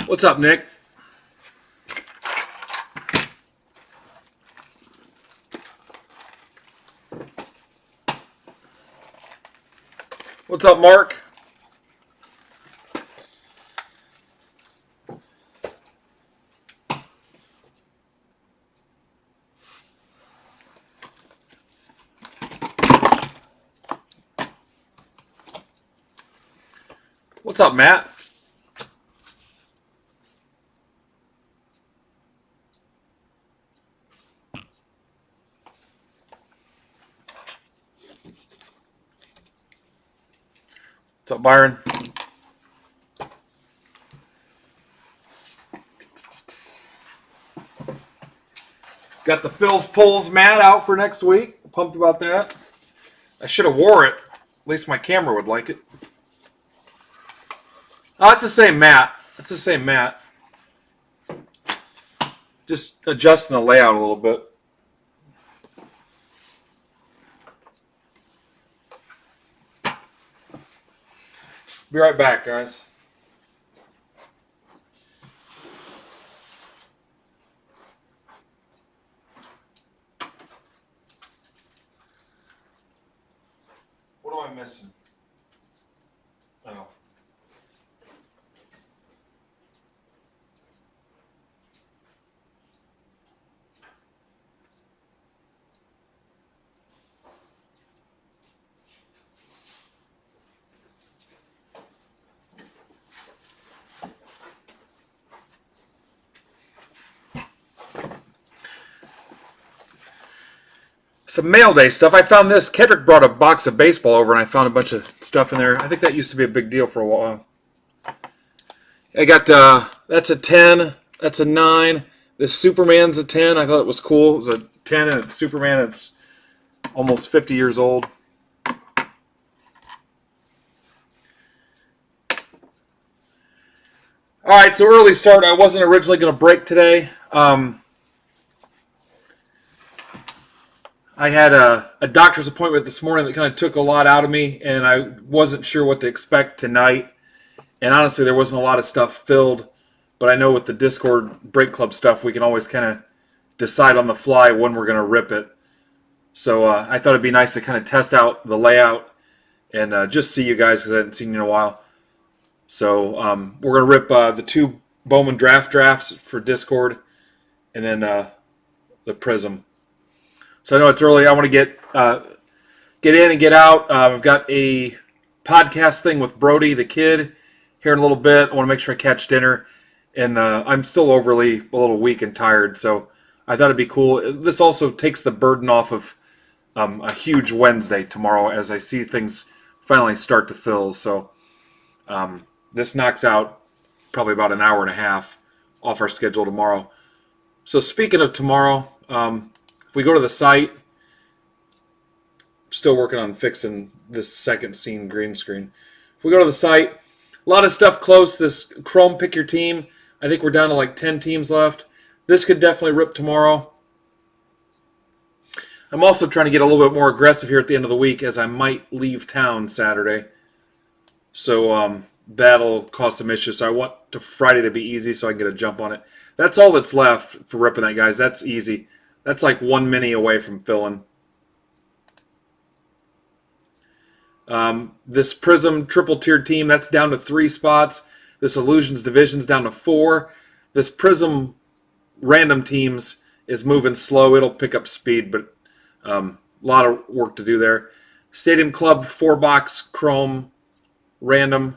What's up, Nick? What's up, Mark? What's up, Matt? What's up, Byron? Got the Phil's Pulls mat out for next week. Pumped about that. I should have wore it. At least my camera would like it. Oh, it's the same mat. It's the same mat. Just adjusting the layout a little bit. Be right back, guys. What am I missing? Oh. Some mail day stuff. I found this. Kedrick brought a box of baseball over, and I found a bunch of stuff in there. I think that used to be a big deal for a while. I got, that's a 10. That's a 9. This Superman's a 10. I thought it was cool. It was a 10, and it's Superman. It's almost 50 years old. All right, so early start. I wasn't originally going to break today. I had a doctor's appointment this morning that kind of took a lot out of me, and I wasn't sure what to expect tonight. And honestly, there wasn't a lot of stuff filled, but I know with the Discord Break Club stuff, we can always kind of decide on the fly when we're going to rip it. So I thought it'd be nice to kind of test out the layout and just see you guys because I hadn't seen you in a while. So we're going to rip the 2 Bowman drafts for Discord and then the Prizm. So I know it's early. I want to get in and get out. I've got a podcast thing with Brody the kid here in a little bit. I want to make sure I catch dinner. And I'm still overly a little weak and tired, so I thought it'd be cool. This also takes the burden off of a huge Wednesday tomorrow as I see things finally start to fill. So this knocks out probably about an hour and a half off our schedule tomorrow. So speaking of tomorrow, if we go to the site, still working on fixing this second scene green screen. If we go to the site, a lot of stuff close. This Chrome Pick Your Team, I think we're down to like 10 teams left. This could definitely rip tomorrow. I'm also trying to get a little bit more aggressive here at the end of the week as I might leave town Saturday. So that'll cause some issues. So I want Friday to be easy so I can get a jump on it. That's all that's left for ripping that, guys. That's easy. That's like 1 mini away from filling. This Prizm triple tiered team, that's down to 3 spots. This Illusions Division's down to 4. This Prizm random teams is moving slow. It'll pick up speed, but a lot of work to do there. Stadium Club 4-box Chrome random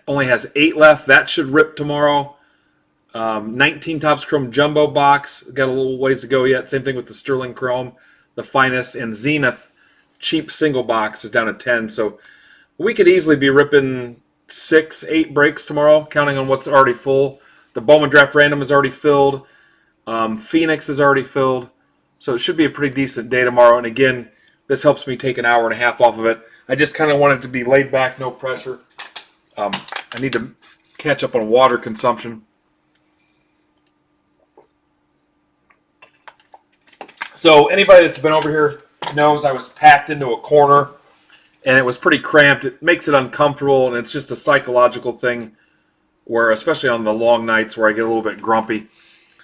only has 8 left. That should rip tomorrow. 19 Topps Chrome Jumbo box. Got a little ways to go yet. Same thing with the Sterling Chrome, the Finest, and Zenith cheap single box is down to 10. So we could easily be ripping 6-8 breaks tomorrow, counting on what's already full. The Bowman Draft Random is already filled. Phoenix is already filled. So it should be a pretty decent day tomorrow. And again, this helps me take an hour and a half off of it. I just kind of want it to be laid back, no pressure. I need to catch up on water consumption. So anybody that's been over here knows I was packed into a corner and it was pretty cramped. It makes it uncomfortable, and it's just a psychological thing where especially on the long nights where I get a little bit grumpy.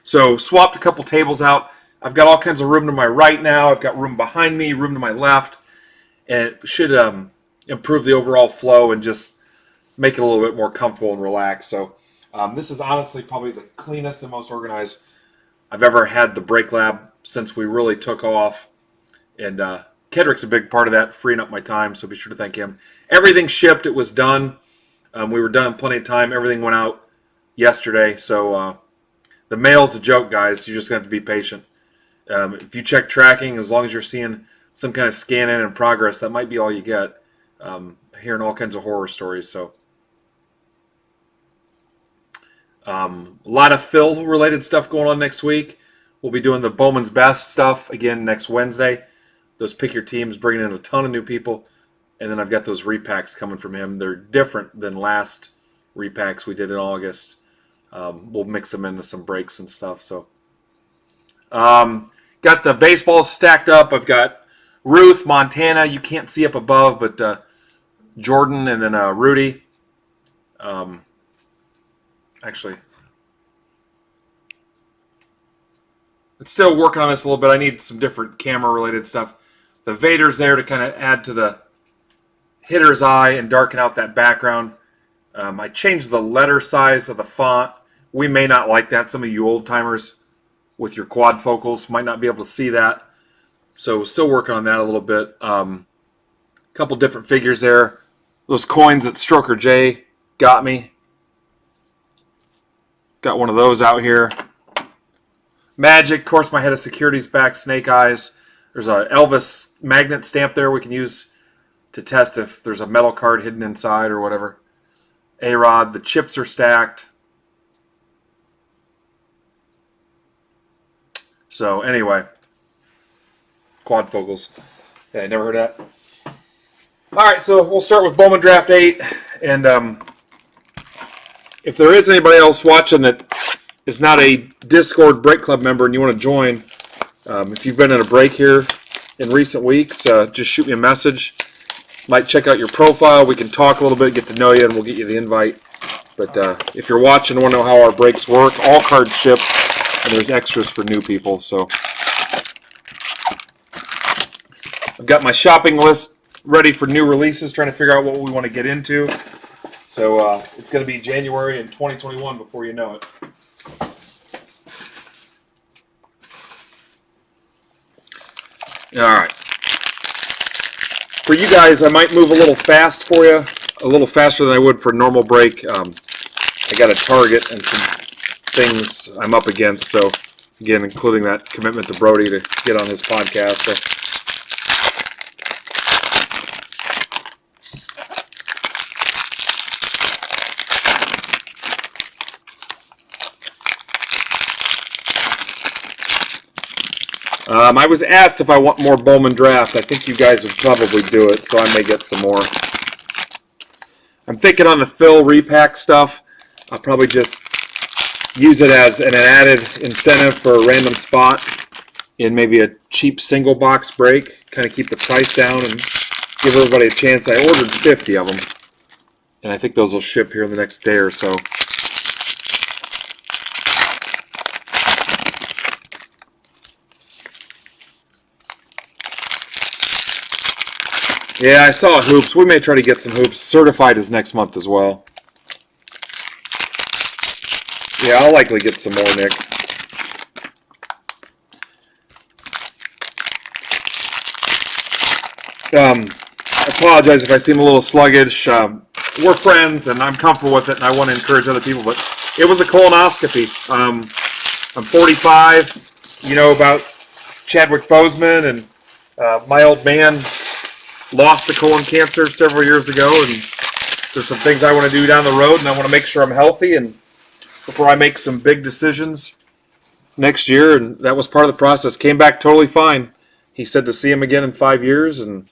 So swapped a couple tables out. I've got all kinds of room to my right now. I've got room behind me, room to my left, and it should improve the overall flow and just make it a little bit more comfortable and relaxed. So this is honestly probably the cleanest and most organized I've ever had the break lab since we really took off. And Kedrick's a big part of that, freeing up my time, so be sure to thank him. Everything shipped. It was done. We were done in plenty of time. Everything went out yesterday. So the mail's a joke, guys. You're just going to have to be patient. If you check tracking, as long as you're seeing some kind of scan in and progress, that might be all you get. Hearing all kinds of horror stories. So a lot of fill-related stuff going on next week. We'll be doing the Bowman's Best stuff again next Wednesday. Those pick your teams, bringing in a ton of new people. And then I've got those repacks coming from him. They're different than last repacks we did in August. We'll mix them into some breaks and stuff. So got the baseballs stacked up. I've got Ruth, Montana. You can't see up above, but Jordan and then Rudy. Actually, I'm still working on this a little bit. I need some different camera-related stuff. The Vader's there to kind of add to the hitter's eye and darken out that background. I changed the letter size of the font. We may not like that. Some of you old-timers with your quad focals might not be able to see that. So still working on that a little bit. Couple different figures there. Those coins that Stroker J got me. Got one of those out here. Magic, of course, my head of security's back. Snake Eyes. There's a Elvis magnet stamp there we can use to test if there's a metal card hidden inside or whatever. A-Rod. The chips are stacked. So anyway, quadfocals. Yeah, I never heard of that. All right, so we'll start with Bowman Draft 8, and if there is anybody else watching that is not a Discord Break Club member and you want to join, if you've been in a break here in recent weeks, just shoot me a message. Might check out your profile. We can talk a little bit, get to know you, and we'll get you the invite. But if you're watching and want to know how our breaks work, all cards ship, and there's extras for new people. So I've got my shopping list ready for new releases, trying to figure out what we want to get into. So it's going to be January in 2021 before you know it. All right. For you guys, I might move a little fast for you, a little faster than I would for a normal break. I got a target and some things I'm up against. So, again, including that commitment to Brody to get on his podcast. So. I was asked if I want more Bowman Draft. I think you guys would probably do it, so I may get some more. I'm thinking on the fill repack stuff, I'll probably just use it as an added incentive for a random spot in maybe a cheap single box break. Kind of keep the price down and give everybody a chance. I ordered 50 of them, and I think those will ship here in the next day or so. Yeah, I saw hoops. We may try to get some hoops. Certified is next month as well. Yeah, I'll likely get some more, Nick. I apologize if I seem a little sluggish. We're friends, and I'm comfortable with it, and I want to encourage other people, but it was a colonoscopy. I'm 45. You know about Chadwick Boseman, and my old man lost to colon cancer several years ago, and there's some things I want to do down the road, and I want to make sure I'm healthy and before I make some big decisions next year, and that was part of the process. Came back totally fine. He said to see him again in 5 years, and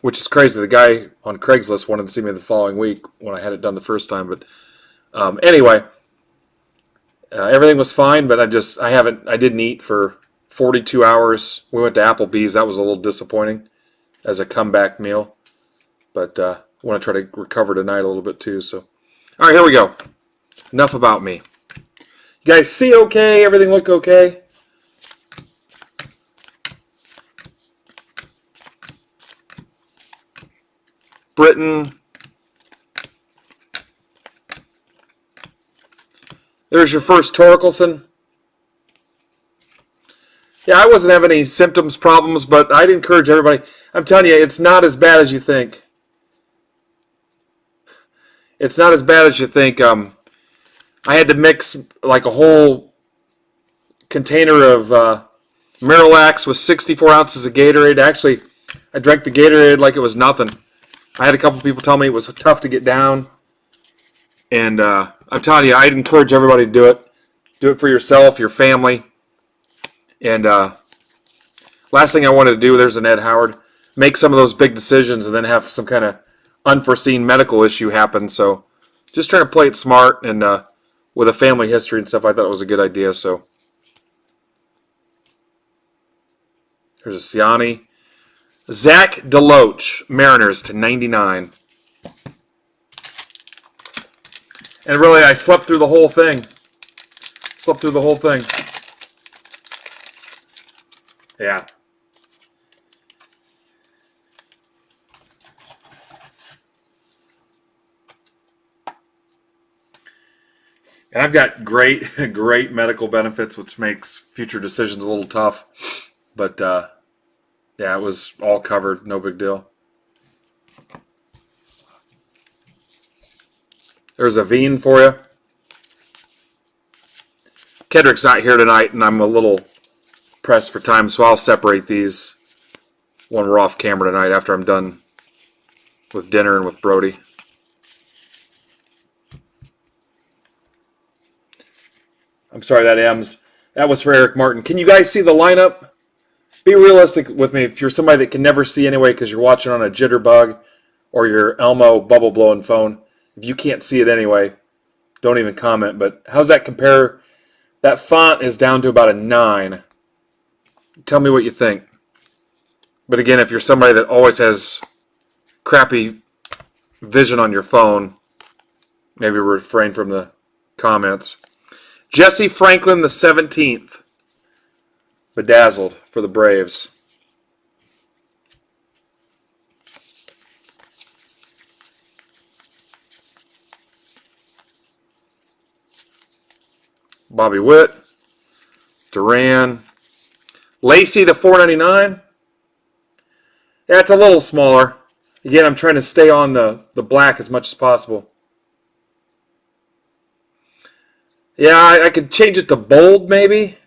which is crazy. The guy on Craigslist wanted to see me the following week when I had it done the first time. But anyway, everything was fine, but I didn't eat for 42 hours. We went to Applebee's. That was a little disappointing as a comeback meal. But I want to try to recover tonight a little bit too. So, all right, here we go. enough about me. You guys see okay? Everything look okay? Britain. There's your first Torkelson. Yeah, I wasn't having any symptoms, problems, but I'd encourage everybody. I'm telling you, it's not as bad as you think. It's not as bad as you think. I had to mix like a whole container of Miralax with 64 ounces of Gatorade. Actually, I drank the Gatorade like it was nothing. I had a couple people tell me it was tough to get down. And I'm telling you, I'd encourage everybody to do it. Do it for yourself, your family. And last thing I wanted to do, there's an Ed Howard, make some of those big decisions and then have some kind of unforeseen medical issue happen. So just trying to play it smart and with a family history and stuff, I thought it was a good idea. So here's a Siani. Zach DeLoach, Mariners to 99. And really, I slept through the whole thing. Yeah. And I've got great medical benefits, which makes future decisions a little tough. But, yeah, it was all covered. No big deal. There's a Veen for you. Kedrick's not here tonight, and I'm a little pressed for time, so I'll separate these when we're off camera tonight after I'm done with dinner and with Brody. I'm sorry, that was for Eric Martin. Can you guys see the lineup? Be realistic with me if you're somebody that can never see anyway because you're watching on a jitterbug or your Elmo bubble blowing phone. If you can't see it anyway, don't even comment. But how's that compare? That font is down to about a 9. Tell me what you think. But again, if you're somebody that always has crappy vision on your phone, maybe refrain from the comments. Jesse Franklin, the 17th. Bedazzled for the Braves. Bobby Witt. Duran. Lacey to 499. Yeah, it's a little smaller. Again, I'm trying to stay on the black as much as possible. Yeah, I could change it to bold maybe.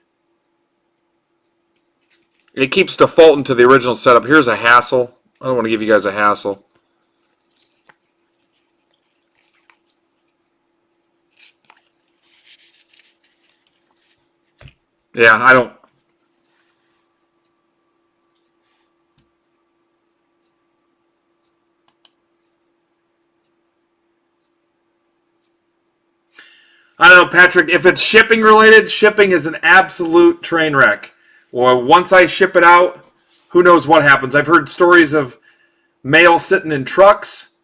It keeps defaulting to the original setup. Here's a hassle. I don't want to give you guys a hassle. Yeah, I don't know, Patrick. If it's shipping related, shipping is an absolute train wreck. Well, once I ship it out, who knows what happens. I've heard stories of mail sitting in trucks,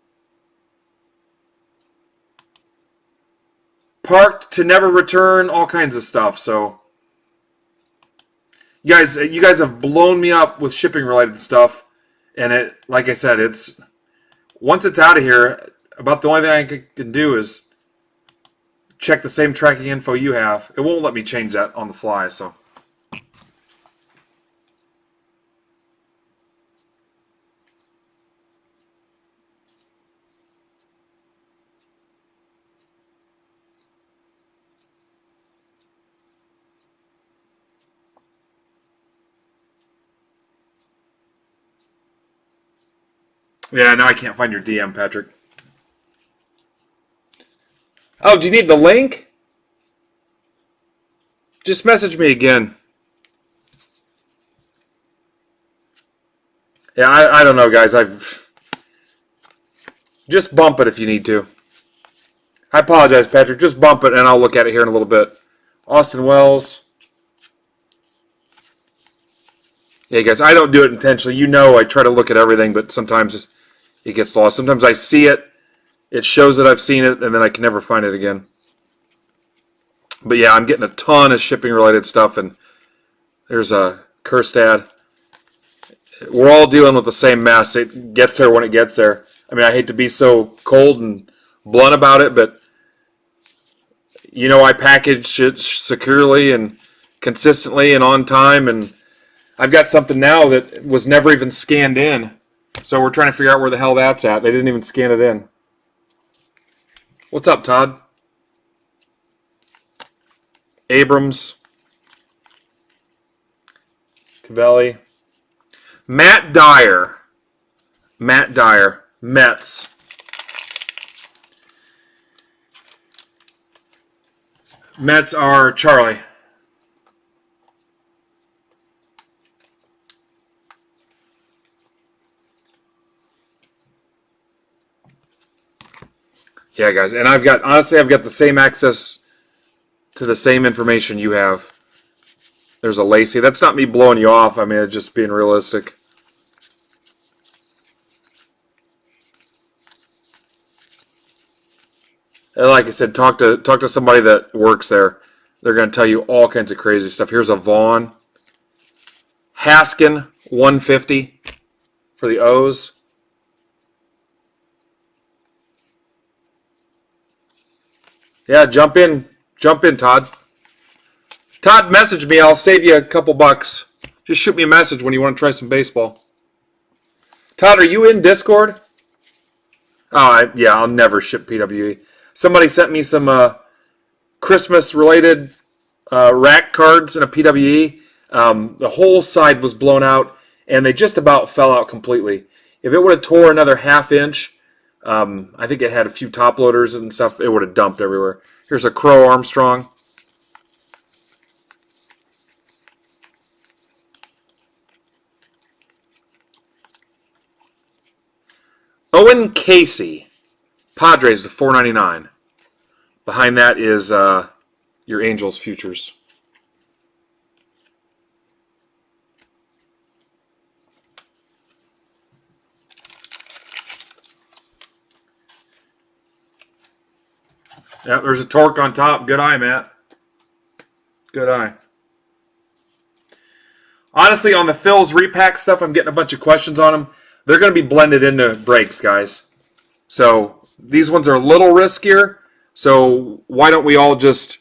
parked to never return, all kinds of stuff. So, you guys have blown me up with shipping related stuff, and it, like I said, it's once it's out of here, about the only thing I can do is check the same tracking info you have. It won't let me change that on the fly, so. Yeah, now I can't find your DM, Patrick. Oh, do you need the link? Just message me again. Yeah, I don't know, guys. Just bump it if you need to. I apologize, Patrick. Just bump it, and I'll look at it here in a little bit. Austin Wells. Yeah, guys, I don't do it intentionally. You know I try to look at everything, but sometimes it gets lost. Sometimes I see it, it shows that I've seen it, and then I can never find it again. But yeah, I'm getting a ton of shipping related stuff, and there's a Kerstad. We're all dealing with the same mess. It gets there when it gets there. I mean, I hate to be so cold and blunt about it, but I package it securely and consistently and on time, and I've got something now that was never even scanned in. So we're trying to figure out where the hell that's at. They didn't even scan it in. What's up, Todd? Abrams. Cavelli. Matt Dyer. Mets. Mets are Charlie. Yeah, guys, and I've got the same access to the same information you have. There's a Lacey. That's not me blowing you off. I mean, it's just being realistic. And like I said, talk to somebody that works there. They're going to tell you all kinds of crazy stuff. Here's a Vaughn. Haskin, 150 for the O's. Yeah, jump in, Todd. Todd, message me. I'll save you a couple bucks. Just shoot me a message when you want to try some baseball. Todd, are you in Discord? Oh, yeah, I'll never ship PWE. Somebody sent me some Christmas-related rack cards in a PWE. The whole side was blown out, and they just about fell out completely. If it would have tore another half inch, I think it had a few top loaders and stuff, it would have dumped everywhere. Here's a Crow Armstrong. Owen Casey, Padres to 499. Behind that is your Angels futures. Yep, there's a Torque on top. Good eye, Matt. Good eye. Honestly, on the Phil's repack stuff, I'm getting a bunch of questions on them. They're going to be blended into breaks, guys. So these ones are a little riskier. So why don't we all just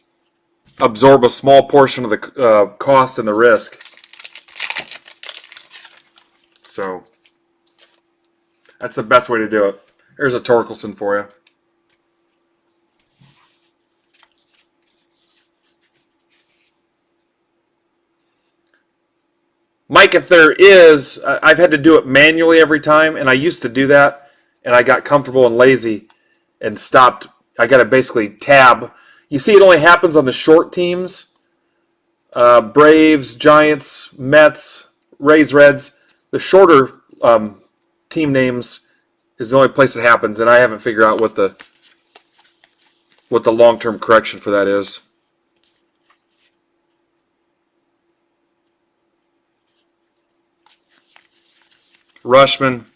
absorb a small portion of the cost and the risk? So that's the best way to do it. Here's a Torkelson for you. Mike, if there is, I've had to do it manually every time, and I used to do that, and I got comfortable and lazy and stopped. I got to basically tab. You see, it only happens on the short teams. Braves, Giants, Mets, Rays, Reds. The shorter team names is the only place it happens, and I haven't figured out what the long-term correction for that is. Rushman.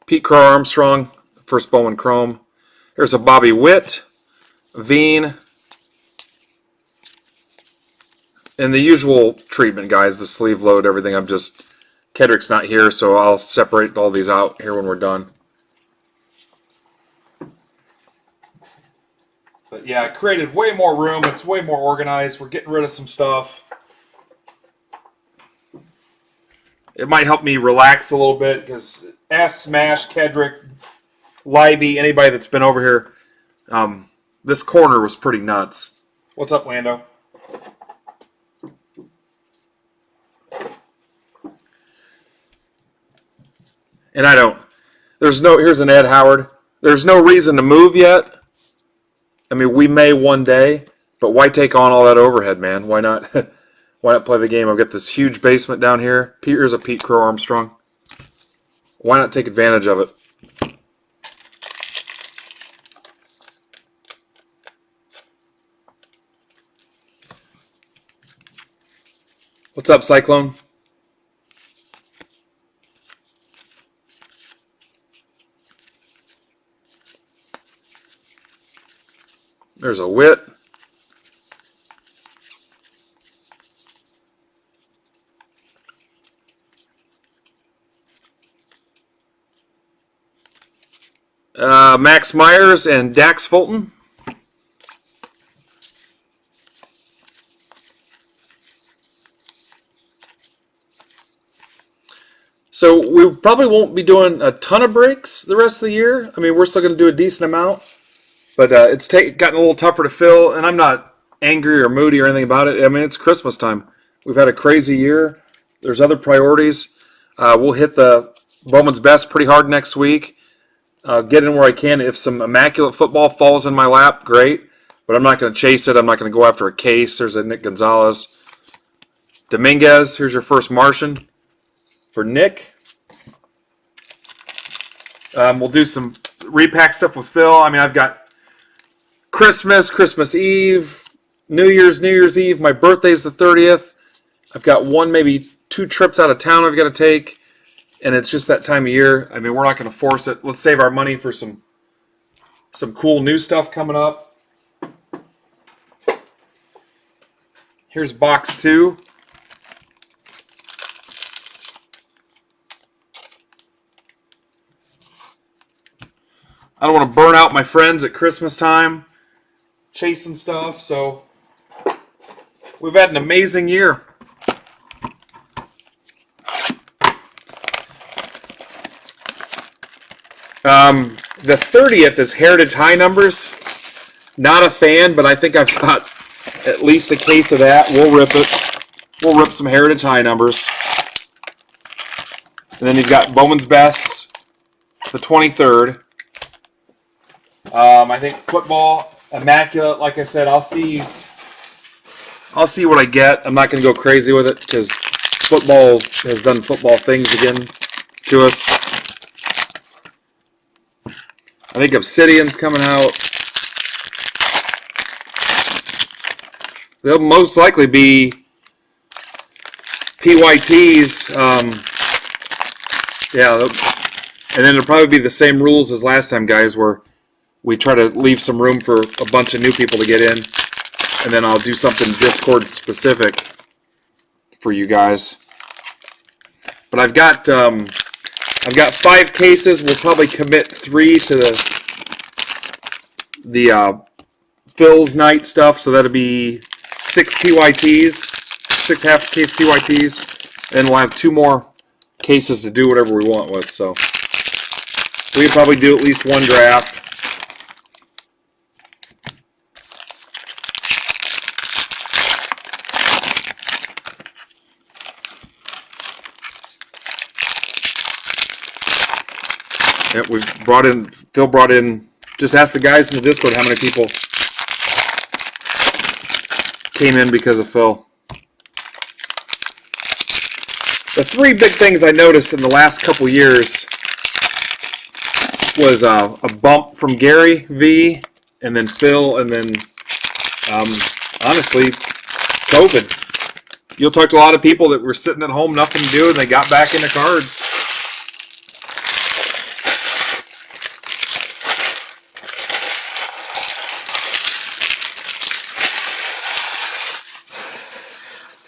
Pete Crow Armstrong, first Bowman Chrome. There's a Bobby Witt, Veen, and the usual treatment, guys, the sleeve load, everything. Kedrick's not here, so I'll separate all these out here when we're done. But yeah, it created way more room. It's way more organized. We're getting rid of some stuff. It might help me relax a little bit because Smash, Kedrick, Libby, anybody that's been over here, this corner was pretty nuts. What's up, Lando? And here's an Ed Howard. There's no reason to move yet. I mean, we may one day, but why take on all that overhead, man? Why not? Why not play the game? I've got this huge basement down here. Here's a Pete Crow Armstrong. Why not take advantage of it? What's up, Cyclone? There's a Wit. Max Myers and Dax Fulton. So we probably won't be doing a ton of breaks the rest of the year. I mean, we're still going to do a decent amount, but it's gotten a little tougher to fill, and I'm not angry or moody or anything about it. I mean, it's Christmas time. We've had a crazy year. There's other priorities. We'll hit the Bowman's Best pretty hard next week. Get in where I can. If some immaculate football falls in my lap, great. But I'm not going to chase it. I'm not going to go after a case. There's a Nick Gonzalez. Dominguez, here's your first Martian for Nick. We'll do some repack stuff with Phil. I mean, I've got Christmas, Christmas Eve, New Year's Eve. My birthday's the 30th. I've got one, maybe 2 trips out of town I've got to take. And it's just that time of year. I mean, we're not going to force it. Let's save our money for some cool new stuff coming up. Here's box 2. I don't want to burn out my friends at Christmas time chasing stuff, so we've had an amazing year. The 30th is Heritage High numbers. Not a fan, but I think I've got at least a case of that. We'll rip it. We'll rip some Heritage High numbers. And then you've got Bowman's Best, the 23rd. I think football, immaculate. Like I said, I'll see what I get. I'm not going to go crazy with it because football has done football things again to us. I think Obsidian's coming out. They'll most likely be PYTs. And then it'll probably be the same rules as last time, guys, where we try to leave some room for a bunch of new people to get in. And then I'll do something Discord specific for you guys. But I've got 5 cases. We'll probably commit 3 to the Phil's night stuff. So that'll be 6 PYTs, 6 half case PYTs. And we'll have 2 more cases to do whatever we want with. So we can probably do at least 1 draft. Yep, Phil brought in, just ask the guys in the Discord how many people came in because of Phil. The 3 big things I noticed in the last couple years was a bump from Gary V, and then Phil, and then, honestly, COVID. You'll talk to a lot of people that were sitting at home, nothing to do, and they got back into cards.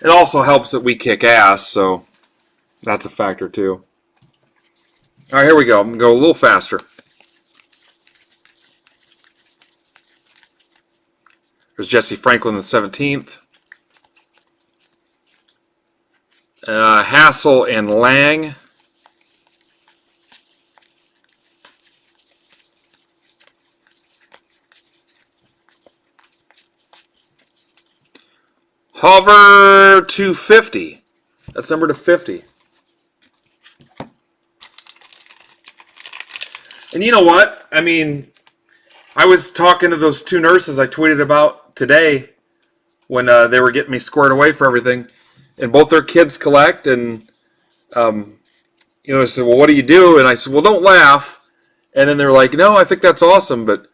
It also helps that we kick ass, so that's a factor too. All right, here we go. I'm going to go a little faster. There's Jesse Franklin the 17th. Hassel and Lang. Hover 250. That's number to 50. And you know what? I mean, I was talking to those 2 nurses I tweeted about today when they were getting me squared away for everything. And both their kids collect. And, I said, well, what do you do? And I said, well, don't laugh. And then they're like, no, I think that's awesome. But,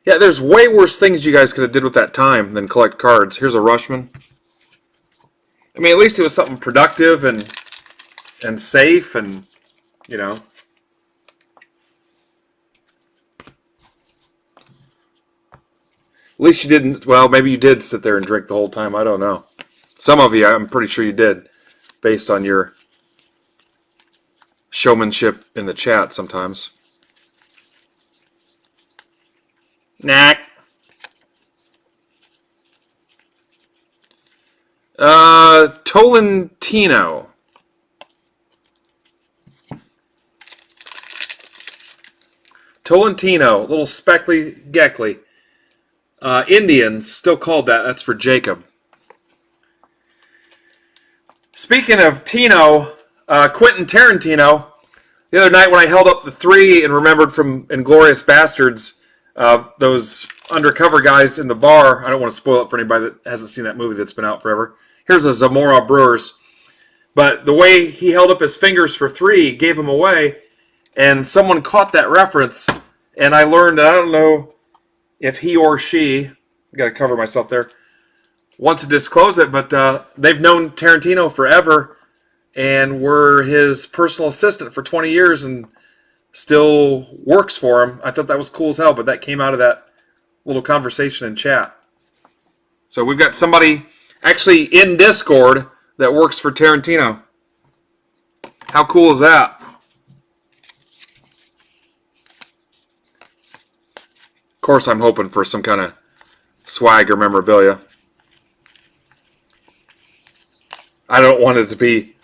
yeah, there's way worse things you guys could have did with that time than collect cards. Here's a Rushman. I mean, at least it was something productive and safe and, At least you didn't. Well, maybe you did sit there and drink the whole time. I don't know. Some of you, I'm pretty sure you did, based on your showmanship in the chat sometimes. Knack. Tolentino. Tolentino, little speckly geckly. Indians, still called that. That's for Jacob. Speaking of Tino, Quentin Tarantino, the other night when I held up the 3 and remembered from Inglourious Bastards, those undercover guys in the bar. I don't want to spoil it for anybody that hasn't seen that movie that's been out forever. Here's a Zamora Brewers. But the way he held up his fingers for 3 gave him away, and someone caught that reference, and I learned, I don't know if he or she, I got to cover myself there, wants to disclose it, but they've known Tarantino forever and were his personal assistant for 20 years and still works for him. I thought that was cool as hell, but that came out of that little conversation in chat. So we've got somebody actually in Discord that works for Tarantino. How cool is that? Of course, I'm hoping for some kind of swag or memorabilia. I don't want it to be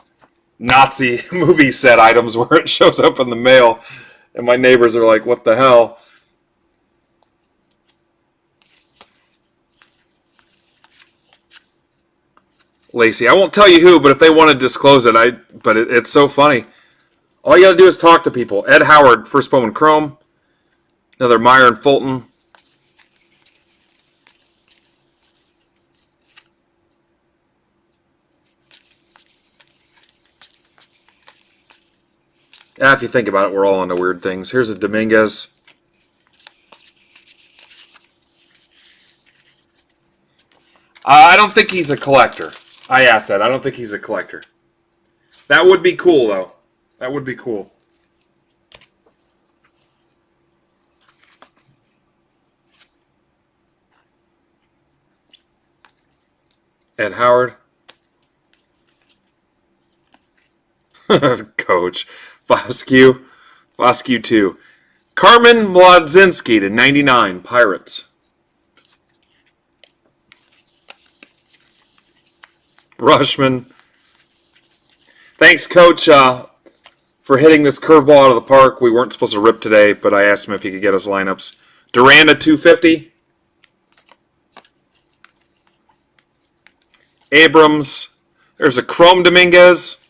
Nazi movie set items where it shows up in the mail and my neighbors are like, what the hell? Lacey, I won't tell you who, but if they want to disclose it, it's so funny. All you got to do is talk to people. Ed Howard, first Bowman Chrome. Another Meyer and Fulton. If you think about it, we're all into weird things. Here's a Dominguez. I don't think he's a collector. I asked that. I don't think he's a collector. That would be cool, though. That would be cool. Ed Howard. Coach. Foscue 2. Carmen Mlodzinski to 99, Pirates. Rushman. Thanks, Coach, for hitting this curveball out of the park. We weren't supposed to rip today, but I asked him if he could get us lineups. Duran to 250. Abrams. There's a Chrome Dominguez.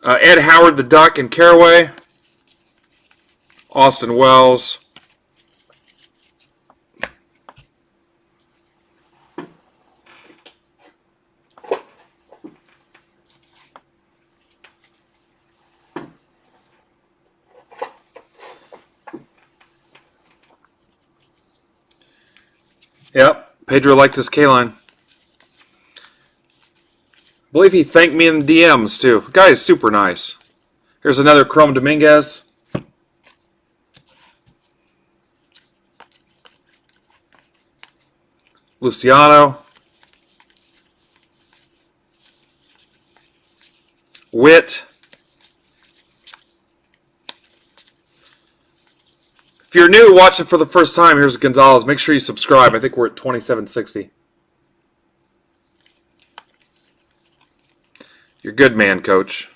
Ed Howard, the Duck, and Caraway. Austin Wells. Yep, Pedro liked his K-line. I believe he thanked me in the DMs, too. The guy is super nice. Here's another Chrome Dominguez. Luciano. Witt. If you're new, watching for the first time, here's Gonzalez. Make sure you subscribe. I think we're at 2760. You're a good man, Coach.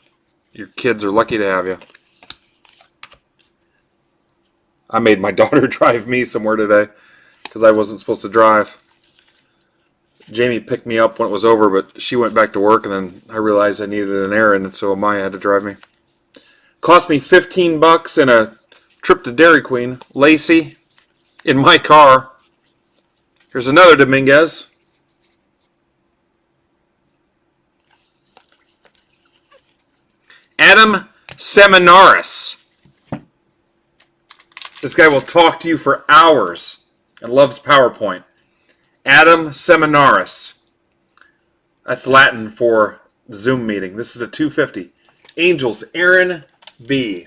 Your kids are lucky to have you. I made my daughter drive me somewhere today because I wasn't supposed to drive. Jamie picked me up when it was over, but she went back to work, and then I realized I needed an errand, and so Maya had to drive me. Cost me $15 and a trip to Dairy Queen. Lacey in my car. Here's another Dominguez. Adam Seminaris. This guy will talk to you for hours and loves PowerPoint. Adam Seminaris. That's Latin for Zoom meeting. This is a 250. Angels, Aaron B.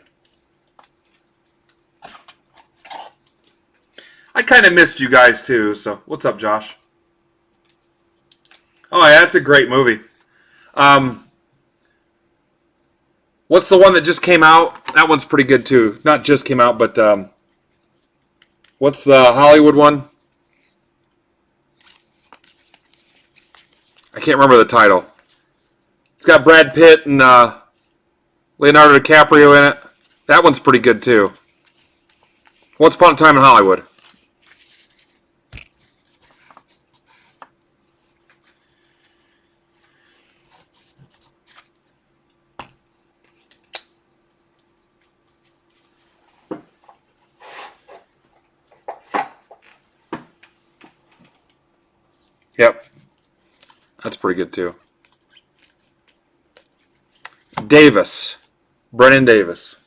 I kind of missed you guys too, so what's up, Josh? Oh, yeah, that's a great movie. What's the one that just came out? That one's pretty good too. Not just came out, but what's the Hollywood one? I can't remember the title. It's got Brad Pitt and Leonardo DiCaprio in it. That one's pretty good too. Once Upon a Time in Hollywood. Yep. That's pretty good too. Davis. Brennan Davis.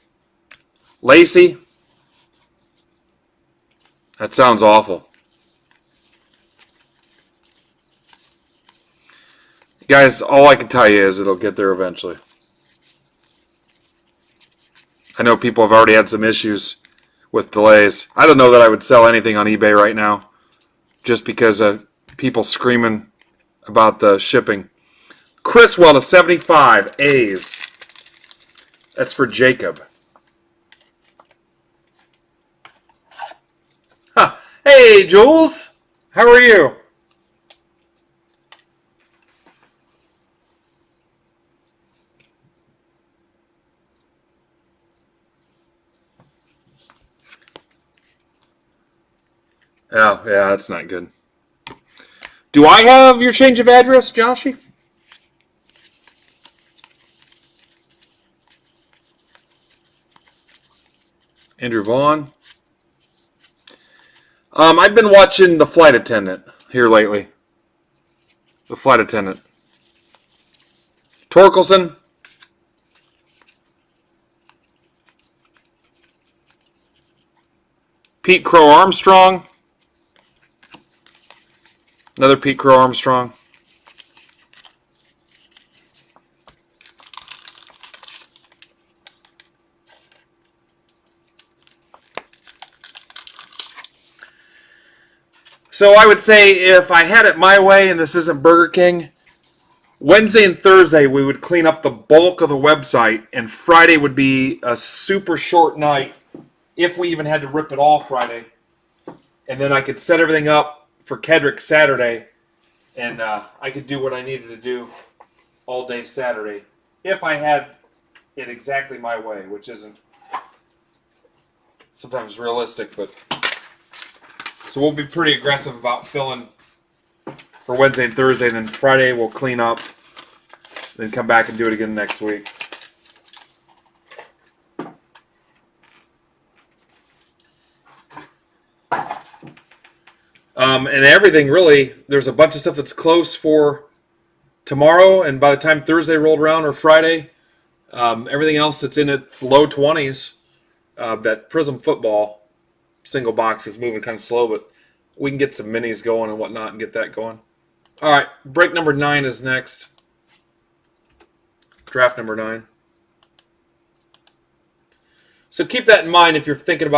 Lacey. That sounds awful. Guys, all I can tell you is it'll get there eventually. I know people have already had some issues with delays. I don't know that I would sell anything on eBay right now just because of people screaming about the shipping. Criswell to 75 A's. That's for Jacob. Huh. Hey, Jules. How are you? Oh, yeah, that's not good. Do I have your change of address, Joshy? Andrew Vaughn. I've been watching The Flight Attendant here lately. The Flight Attendant. Torkelson. Pete Crow Armstrong. Another Pete Crow Armstrong. So I would say if I had it my way, and this isn't Burger King, Wednesday and Thursday we would clean up the bulk of the website, and Friday would be a super short night, if we even had to rip it all Friday. And then I could set everything up for Kedrick Saturday, and I could do what I needed to do all day Saturday, if I had it exactly my way, which isn't sometimes realistic, but... So we'll be pretty aggressive about filling for Wednesday and Thursday, and then Friday we'll clean up, then come back and do it again next week. And everything really, there's a bunch of stuff that's close for tomorrow, and by the time Thursday rolled around or Friday, everything else that's in its low 20s, that Prizm football single box is moving kind of slow, but we can get some minis going and whatnot and get that going. All right, break number 9 is next. Draft number 9. So keep that in mind if you're thinking about